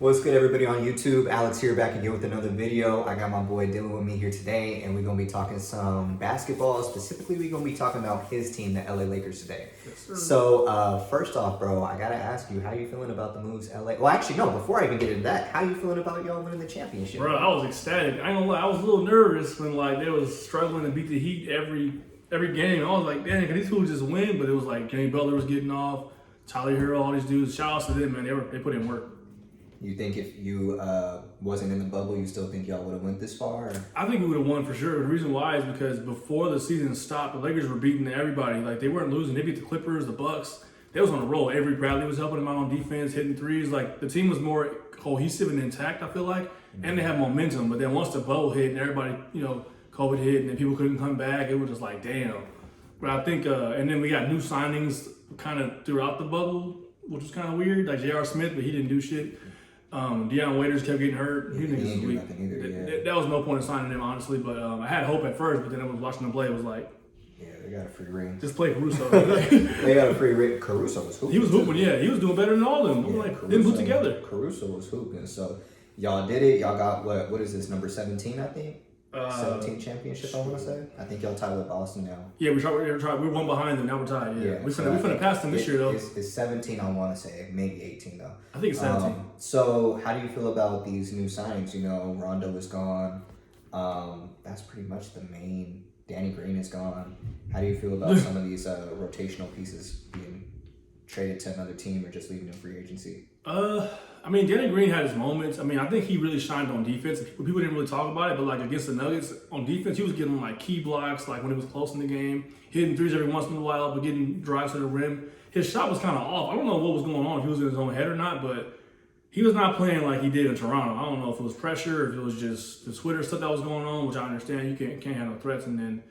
What's good, everybody on YouTube? Alex here, back again with another video. I got my boy Dylan with me here today, and we're gonna be talking some basketball. Specifically, we're gonna be talking about his team, the LA Lakers, today. So, first off, bro, I gotta ask you, how you feeling about the moves LA? Well, actually, no. Before I even get into that, how you feeling about y'all winning the championship? Bro, I was ecstatic. I ain't gonna lie, I was a little nervous when they was struggling to beat the Heat every game. I was like, damn, can these fools just win? But it was like Jimmy Butler was getting off, Tyler Hero, all these dudes. Shout outs to them, man. They put in work. You think if you wasn't in the bubble, you still think y'all would have went this far? Or? I think we would have won for sure. The reason why is because before the season stopped, the Lakers were beating everybody. Like, they weren't losing. They beat the Clippers, the Bucks. They was on a roll. Avery Bradley was helping them out on defense, hitting threes. Like, the team was more cohesive and intact, I feel like. Mm-hmm. And they had momentum. But then once the bubble hit and everybody, COVID hit and then people couldn't come back, it was just like, damn. But I think, and then we got new signings kind of throughout the bubble, which was kind of weird. Like J.R. Smith, but he didn't do shit. Deion Waiters kept getting hurt. He didn't do nothing either, yeah. That was no point in signing him, honestly. But I had hope at first, but then I was watching them play. It was like, yeah, they got a free ring. just play Caruso. They got a free ring. Caruso was hooping. He was hooping, yeah. He was doing better than all of them. Yeah, Like, them put together. Caruso was hooping. So y'all did it. Y'all got what is this, number 17, I think? 17 championship, I want to say. I think y'all tied with Boston now. Yeah, we tried. We were one behind them. Now we're tied. Yeah, we finna pass them this year though. It's 17. I want to say maybe 18 though. I think it's 17. So how do you feel about these new signings? Rondo is gone. That's pretty much the main. Danny Green is gone. How do you feel about some of these rotational pieces being traded to another team or just leaving in free agency? Danny Green had his moments. I think he really shined on defense. People didn't really talk about it, but like against the Nuggets on defense, he was getting like key blocks, like when it was close in the game, hitting threes every once in a while, but getting drives to the rim. His shot was kind of off. I don't know what was going on, if he was in his own head or not, but he was not playing like he did in Toronto. I don't know if it was pressure, if it was just the Twitter stuff that was going on, which I understand. You can't handle threats, and then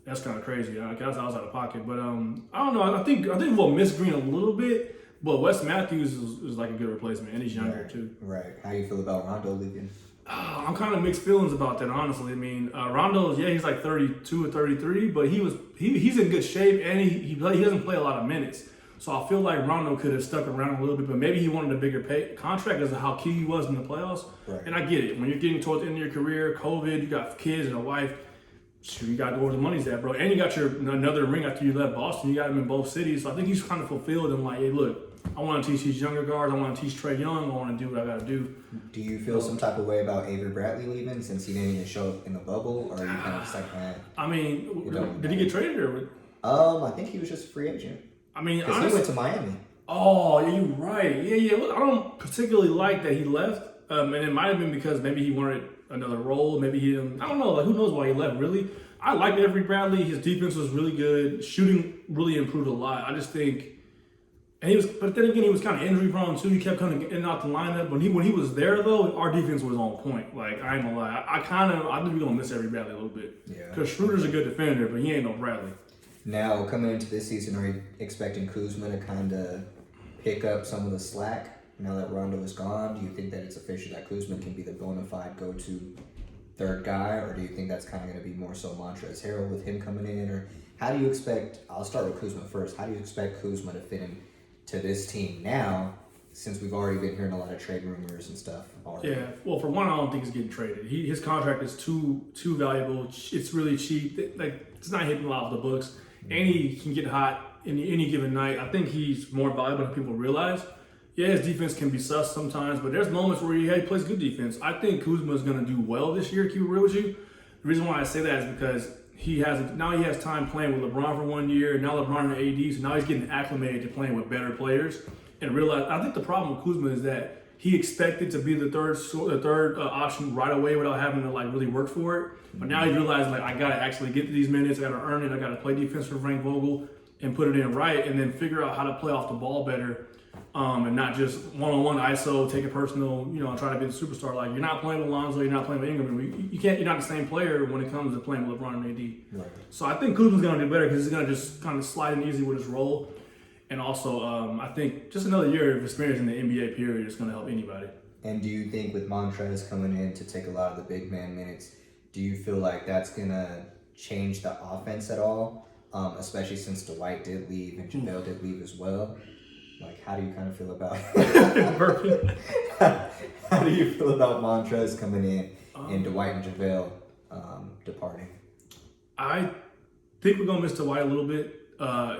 that's kind of crazy. I guess I was out of pocket, but I don't know. I think we'll miss Green a little bit. But Wes Matthews is like a good replacement, and he's younger too. Right. How you feel about Rondo leaving? I'm kind of mixed feelings about that, honestly. Rondo, he's like 32 or 33, but he's in good shape, and he doesn't play a lot of minutes. So I feel like Rondo could have stuck around a little bit, but maybe he wanted a bigger contract because of how key he was in the playoffs. Right. And I get it. When you're getting towards the end of your career, COVID, you got kids and a wife, you got to go where the money's at, bro. And you got another ring after you left Boston. You got him in both cities. So I think he's kind of fulfilled and like, hey, look, I want to teach these younger guards. I want to teach Trae Young. I want to do what I got to do. Do you feel some type of way about Avery Bradley leaving since he didn't even show up in the bubble, or are you kind of just like, man? Did he get traded or? I think he was just a free agent. Because he went to Miami. Oh, yeah, you're right. Yeah. Look, I don't particularly like that he left. And it might have been because maybe he wanted another role. Maybe he didn't. I don't know. Like, who knows why he left, really? I liked Avery Bradley. His defense was really good. Shooting really improved a lot. I just think. But then again, he was kind of injury prone too. He kept coming in and out the lineup. When he was there though, our defense was on point. Like, I ain't gonna lie, I think we're gonna miss Avery Bradley a little bit. Yeah. Because Schroeder's a good defender, but he ain't no Bradley. Now coming into this season, are you expecting Kuzma to kind of pick up some of the slack now that Rondo is gone? Do you think that it's official that Kuzma can be the bona fide go-to third guy, or do you think that's kind of going to be more so Montrezl Harrell with him coming in, or how do you expect? I'll start with Kuzma first. How do you expect Kuzma to fit in to this team now, since we've already been hearing a lot of trade rumors and stuff already? Yeah, well, for one, I don't think he's getting traded. His contract is too valuable. It's really cheap. It's not hitting a lot of the books, and he can get hot in any given night. I think he's more valuable than people realize. Yeah, his defense can be sus sometimes, but there's moments where he plays good defense. I think Kuzma is going to do well this year, to keep it real with you. The reason why I say that is because he has time playing with LeBron for 1 year, and now LeBron and AD, so now he's getting acclimated to playing with better players. And realize, I think the problem with Kuzma is that he expected to be the third option right away without having to like really work for it. But now he realized, like, I got to actually get to these minutes, I got to earn it, I got to play defense for Frank Vogel and put it in right, and then figure out how to play off the ball better. And not just one-on-one ISO, take it personal, try to be the superstar. Like, you're not playing with Lonzo, you're not playing with Ingram. You're not the same player when it comes to playing with LeBron and AD. Right. So I think Kuzma's going to do better because he's going to just kind of slide in easy with his role. And also, I think just another year of experience in the NBA period is going to help anybody. And do you think with Montrezl coming in to take a lot of the big man minutes, do you feel like that's going to change the offense at all? Especially since Dwight did leave and JaVale did leave as well. Like, how do you kind of feel about Burping. how do you feel about Montrez coming in and Dwight and JaVale departing? I think we're gonna miss Dwight a little bit.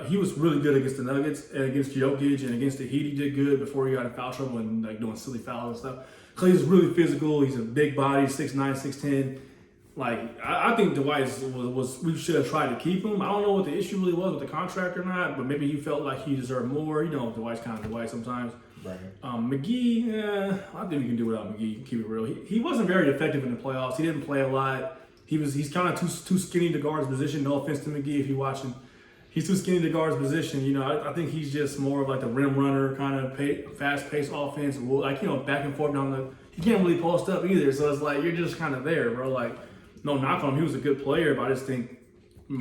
He was really good against the Nuggets and against Jokic and against the Heat. He did good before he got in foul trouble and like doing silly fouls and stuff. Cause he's really physical. He's a big body, 6'9", 6'10". Like I think Dwight was we should have tried to keep him. I don't know what the issue really was with the contract or not, but maybe he felt like he deserved more. You know, Dwight's kind of Dwight sometimes. Right. McGee, I think we can do without McGee. Keep it real. He wasn't very effective in the playoffs. He didn't play a lot. He's kind of too skinny to guard his position. No offense to McGee if you're watching. He's too skinny to guard his position. You know, I think he's just more of like the rim runner, kind of fast-paced offense. Like, you know, back and forth down the. He can't really post up either. So it's like you're just kind of there, bro. Like, no knock on him. He was a good player, but I just think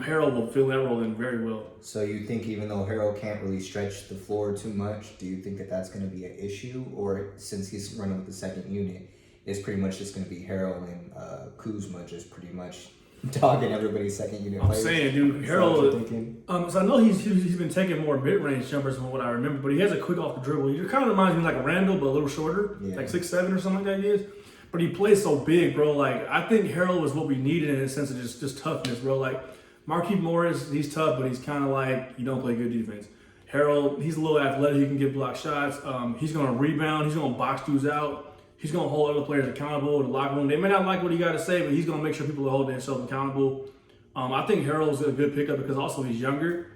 Harold will fill that role in very well. So you think even though Harold can't really stretch the floor too much, do you think that that's going to be an issue? Or since he's running with the second unit, it's pretty much just going to be Harold and Kuzma just pretty much dogging everybody's second unit players? I'm saying, dude, Harold. So I know he's been taking more mid-range jumpers from what I remember, but he has a quick off the dribble. He kind of reminds me like a Randall, but a little shorter, like 6'7" or something like that. He is. But he plays so big, bro. Like I think Harold was what we needed in a sense of just toughness, bro. Like Markieff Morris, he's tough, but he's kind of like you don't play good defense. Harold, he's a little athletic. He can get block shots. He's gonna rebound. He's gonna box dudes out. He's gonna hold other players accountable in the locker room. They may not like what he got to say, but he's gonna make sure people are holding themselves accountable. I think Harold's a good pickup because also he's younger.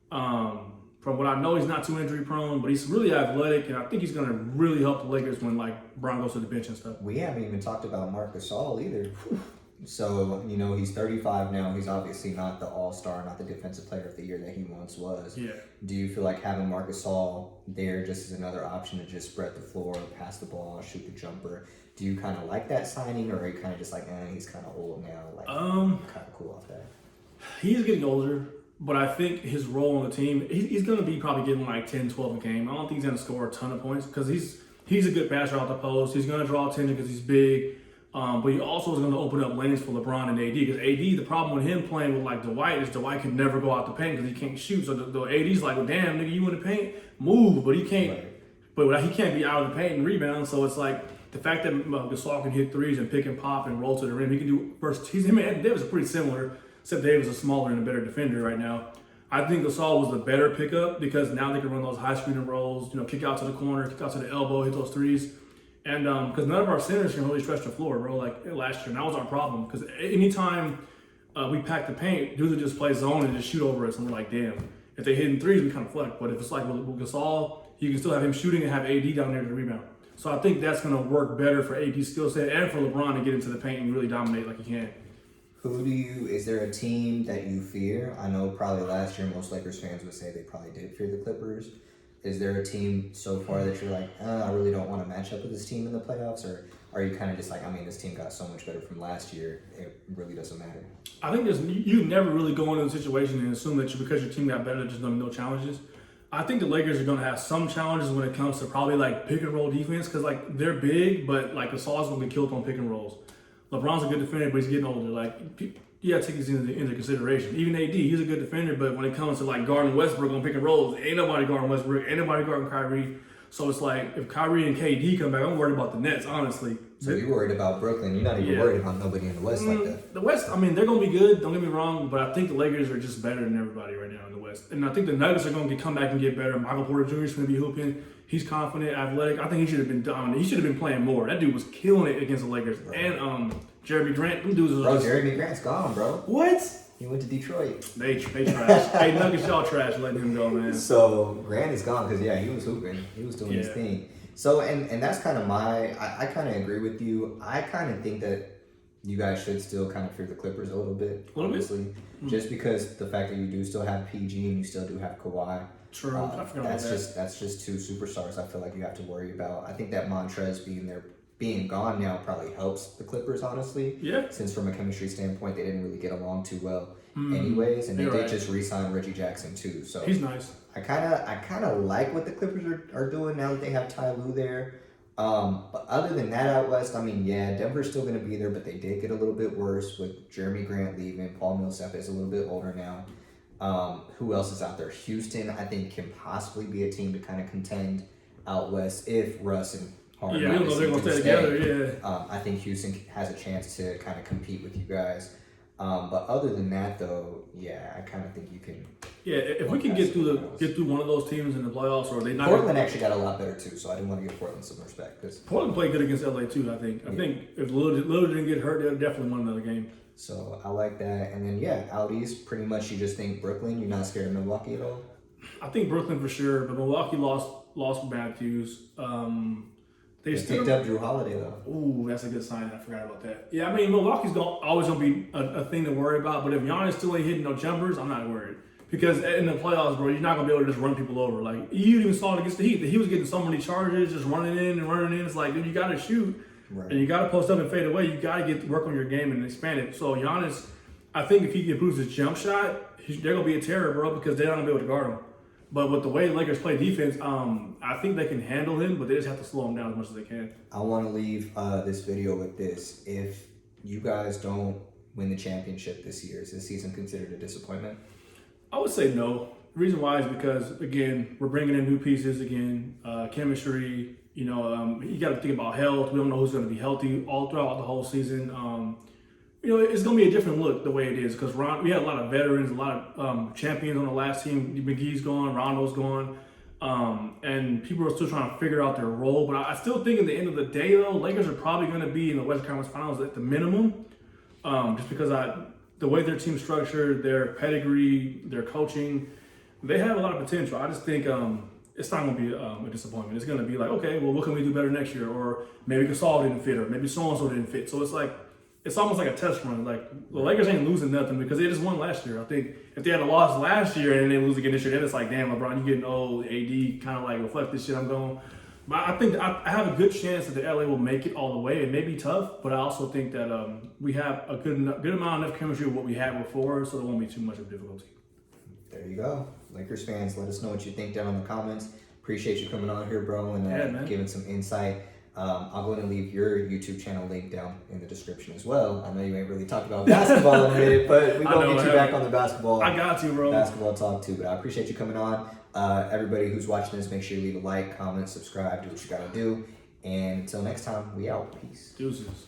From what I know, he's not too injury prone, but he's really athletic, and I think he's gonna really help the Lakers when like Bron goes to the bench and stuff. We haven't even talked about Marc Gasol either. So, you know, he's 35 now. He's obviously not the all-star, not the defensive player of the year that he once was. Yeah. Do you feel like having Marc Gasol there just as another option to just spread the floor, pass the ball, shoot the jumper? Do you kind of like that signing, or are you kind of just like, he's kind of old now? Like, kind of cool off that. He's getting older, but I think his role on the team, he's going to be probably getting like 10, 12 a game. I don't think he's going to score a ton of points because he's a good passer out the post. He's going to draw attention because he's big. But he also is going to open up lanes for LeBron and AD because AD, the problem with him playing with like Dwight is Dwight can never go out the paint because he can't shoot. So the AD's like, well, damn, nigga, you in the paint? Move. But he can't. Right. But he can't be out of the paint and rebound. So it's like the fact that Gasol can hit threes and pick and pop and roll to the rim. He can do first. Him and Davis are pretty similar, except Davis is a smaller and a better defender right now. I think Gasol was the better pickup because now they can run those high screen and rolls. You know, kick out to the corner, kick out to the elbow, hit those threes. And because none of our centers can really stretch the floor, bro, like last year. And that was our problem. Because anytime we pack the paint, dudes would just play zone and just shoot over us. And we're like, damn. If they hit in threes, we kind of flex. But if it's like with Gasol, you can still have him shooting and have AD down there to rebound. So I think that's going to work better for AD's skill set and for LeBron to get into the paint and really dominate like he can. Is there a team that you fear? I know probably last year most Lakers fans would say they probably did fear the Clippers. Is there a team so far that you're like, I really don't want to match up with this team in the playoffs? Or are you kind of just like, this team got so much better from last year, it really doesn't matter? I think you never really go into a situation and assume that because your team got better, there's going to be no challenges. I think the Lakers are going to have some challenges when it comes to probably like pick and roll defense because like they're big, but like Gasol's going to get killed on pick and rolls. LeBron's a good defender, but he's getting older. Like, you got to take this into consideration. Even AD, he's a good defender, but when it comes to like guarding Westbrook on pick and rolls, ain't nobody guarding Westbrook, ain't nobody guarding Kyrie. So it's like if Kyrie and KD come back, I'm worried about the Nets, honestly. So you're worried about Brooklyn. You're not even worried about nobody in the West like that. The West, they're going to be good. Don't get me wrong, but I think the Lakers are just better than everybody right now in the West. And I think the Nuggets are going to come back and get better. Michael Porter Jr. is going to be hooping. He's confident, athletic. I think he should have been dominant. He should have been playing more. That dude was killing it against the Lakers. Right. And Jeremy Grant, them dudes was Jeremy Grant's gone, bro. What? He went to Detroit. They trash. Hey, Nuggets, y'all trash letting him go, man. So Grant is gone because he was hooping. He was doing his thing. So and that's kind of I kind of agree with you. I kind of think that you guys should still kind of fear the Clippers a little bit, obviously, just because the fact that you do still have PG and you still do have Kawhi. True. I forgot about that. That's just two superstars I feel like you have to worry about. I think that Montrez being gone now probably helps the Clippers, honestly. Yeah. Since from a chemistry standpoint, they didn't really get along too well anyways. And they did just re-sign Reggie Jackson too. So he's nice. I kind of like what the Clippers are doing now that they have Ty Lue there. But other than that out west, Denver's still going to be there, but they did get a little bit worse with Jeremy Grant leaving. Paul Millsap is a little bit older now. Who else is out there? Houston, I think, can possibly be a team to kind of contend out west if Russ and Harden. Yeah, we don't know if they're going to stay together. Yeah. I think Houston has a chance to kind of compete with you guys. But other than that, though, yeah, I kind of think you can. Yeah, if we can get through one of those teams in the playoffs, or they not. Portland actually got a lot better too, so I didn't want to give Portland some respect because Portland played good against LA too. I think if Lillard didn't get hurt, they'll definitely won another game. So I like that. And then out east, pretty much you just think Brooklyn. You're not scared of Milwaukee at all. I think Brooklyn for sure, but Milwaukee lost Matthews. They picked up Drew Holiday though. Ooh, that's a good sign. I forgot about that. Yeah, I mean Milwaukee's always gonna be a thing to worry about. But if Giannis still ain't hitting no jumpers, I'm not worried. Because in the playoffs, bro, you're not gonna be able to just run people over. Like you even saw it against the Heat. He was getting so many charges, just running in and running in. It's like, dude, you gotta shoot, right. And you gotta post up and fade away. You gotta get to work on your game and expand it. So Giannis, I think if he improves his jump shot, they're gonna be a terror, bro, because they're not gonna be able to guard him. But with the way the Lakers play defense, I think they can handle him, but they just have to slow him down as much as they can. I want to leave this video with this. If you guys don't win the championship this year, is this season considered a disappointment? I would say no. The reason why is because, again, we're bringing in new pieces again, chemistry. You got to think about health. We don't know who's going to be healthy all throughout the whole season. It's going to be a different look the way it is because we had a lot of veterans, a lot of champions on the last team. McGee's gone, Rondo's gone, and people are still trying to figure out their role. But I still think at the end of the day, though, Lakers are probably going to be in the Western Conference Finals at the minimum, just because the way their team's structured, their pedigree, their coaching, they have a lot of potential. I just think it's not going to be a disappointment. It's going to be like, okay, well, what can we do better next year? Or maybe Gasol didn't fit, or maybe so-and-so didn't fit. So it's almost like a test run. Like the Lakers ain't losing nothing because they just won last year. I think if they had a loss last year and then they lose again this year, then it's like, damn, LeBron, you getting old. AD kind of like reflect this shit. I'm going. But I think I have a good chance that the LA will make it all the way. It may be tough, but I also think that we have a good amount of chemistry with what we had before, so there won't be too much of difficulty. There you go. Lakers fans, let us know what you think down in the comments. Appreciate you coming on here, bro, and giving some insight. I'll go ahead and leave your YouTube channel link down in the description as well. I know you ain't really talked about basketball in a minute, but we're going to get you back on the basketball. I got you, bro. Basketball talk too, but I appreciate you coming on. Everybody who's watching this, make sure you leave a like, comment, subscribe, do what you got to do. And until next time, we out. Peace. Deuces.